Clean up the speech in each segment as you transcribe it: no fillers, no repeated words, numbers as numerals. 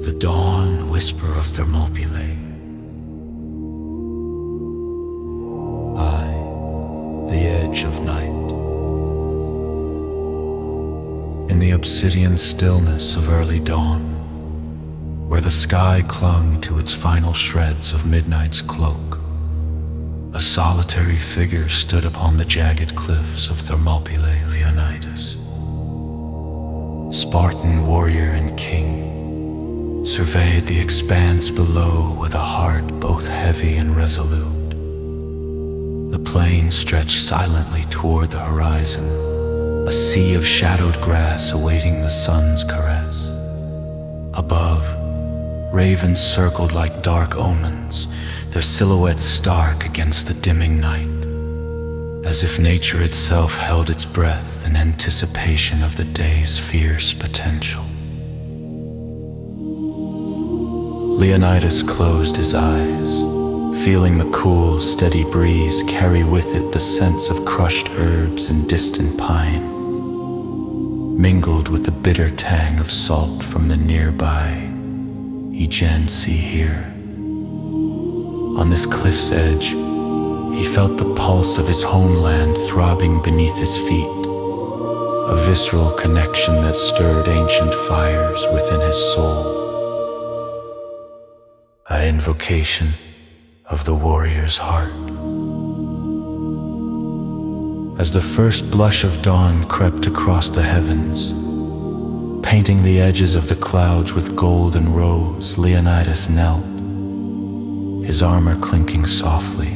The dawn whisper of Thermopylae. I, the edge of night. In the obsidian stillness of early dawn, where the sky clung to its final shreds of midnight's cloak, a solitary figure stood upon the jagged cliffs of Thermopylae, Leonidas. Spartan warrior and king, surveyed the expanse below with a heart both heavy and resolute. The plain stretched silently toward the horizon, a sea of shadowed grass awaiting the sun's caress. Above, ravens circled like dark omens, their silhouettes stark against the dimming night, as if nature itself held its breath in anticipation of the day's fierce potential. Leonidas closed his eyes, feeling the cool, steady breeze carry with it the scents of crushed herbs and distant pine, mingled with the bitter tang of salt from the nearby Aegean Sea here. On this cliff's edge, he felt the pulse of his homeland throbbing beneath his feet, a visceral connection that stirred ancient fires within his soul. An invocation of the warrior's heart. As the first blush of dawn crept across the heavens, painting the edges of the clouds with gold and rose, Leonidas knelt, his armor clinking softly,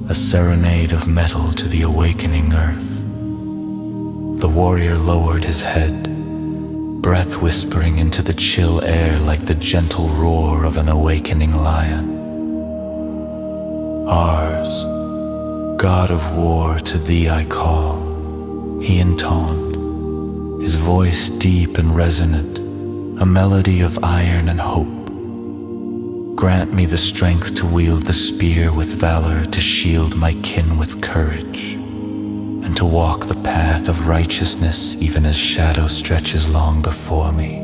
a serenade of metal to the awakening earth. The warrior lowered his head, breath whispering into the chill air like the gentle roar of an awakening lion. Ars, God of war, to thee I call, he intoned, his voice deep and resonant, a melody of iron and hope. Grant me the strength to wield the spear with valor, to shield my kin with courage, and to walk the path of righteousness even as shadow stretches long before me.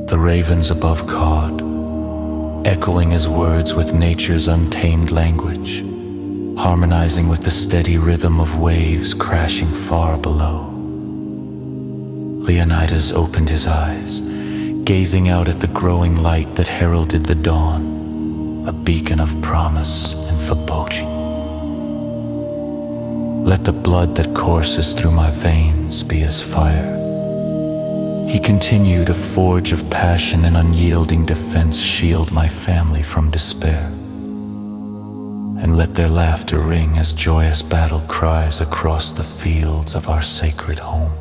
The ravens above cawed, echoing his words with nature's untamed language, harmonizing with the steady rhythm of waves crashing far below. Leonidas opened his eyes, gazing out at the growing light that heralded the dawn, a beacon of promise and foreboding. Let the blood that courses through my veins be as fire. He continued, a forge of passion and unyielding defense, shield my family from despair. And let their laughter ring as joyous battle cries across the fields of our sacred home.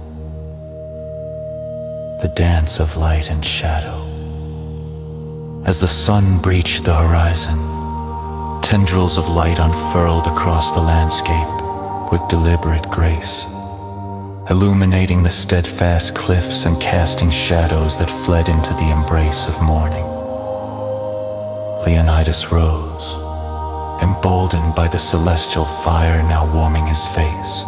The dance of light and shadow. As the sun breached the horizon, tendrils of light unfurled across the landscape with deliberate grace, illuminating the steadfast cliffs and casting shadows that fled into the embrace of morning. Leonidas rose, emboldened by the celestial fire now warming his face,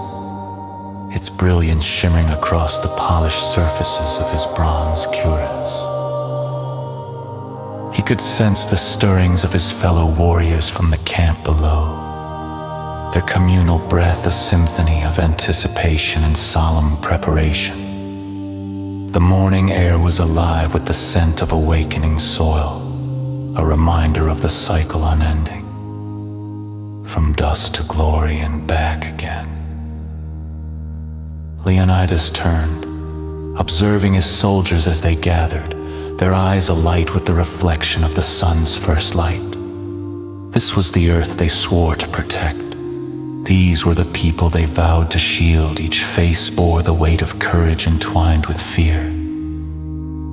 its brilliance shimmering across the polished surfaces of his bronze cuirass. He could sense the stirrings of his fellow warriors from the camp below, their communal breath a symphony of anticipation and solemn preparation. The morning air was alive with the scent of awakening soil, a reminder of the cycle unending, from dust to glory and back again. Leonidas turned, observing his soldiers as they gathered, their eyes alight with the reflection of the sun's first light. This was the earth they swore to protect. These were the people they vowed to shield. Each face bore the weight of courage entwined with fear.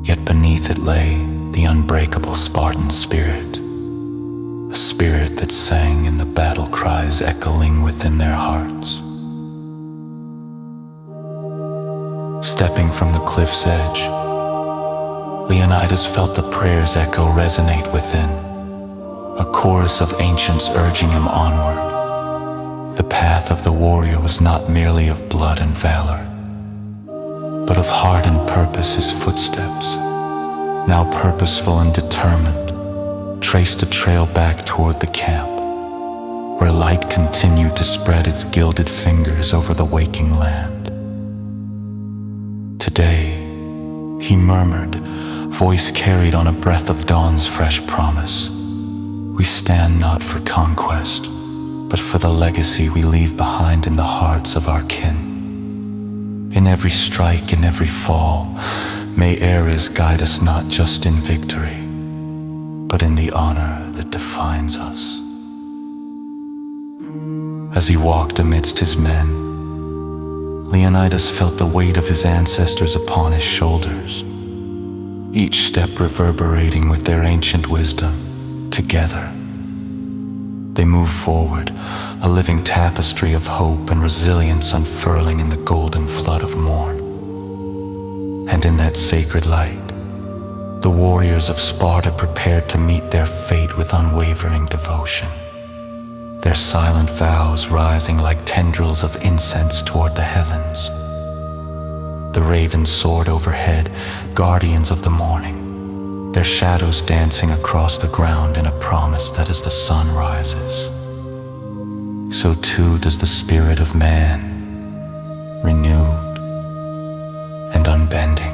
Yet beneath it lay the unbreakable Spartan spirit, a spirit that sang in the battle cries echoing within their hearts. Stepping from the cliff's edge, Leonidas felt the prayer's echo resonate within, a chorus of ancients urging him onward. The path of the warrior was not merely of blood and valor. but of heart and purpose his footsteps, now purposeful and determined, traced a trail back toward the camp, where light continued to spread its gilded fingers over the waking land. Today, he murmured, voice carried on a breath of dawn's fresh promise, we stand not for conquest, but for the legacy we leave behind in the hearts of our kin. In every strike, in every fall, may eras guide us not just in victory, but in the honor that defines us. As he walked amidst his men, Leonidas felt the weight of his ancestors upon his shoulders, each step reverberating with their ancient wisdom. Together, they moved forward, a living tapestry of hope and resilience unfurling in the golden flood of morn. And in that sacred light, the warriors of Sparta prepared to meet their fate with unwavering devotion, their silent vows rising like tendrils of incense toward the heavens. The ravens soared overhead, guardians of the morning, their shadows dancing across the ground in a promise that as the sun rises, so too does the spirit of man, renewed and unbending.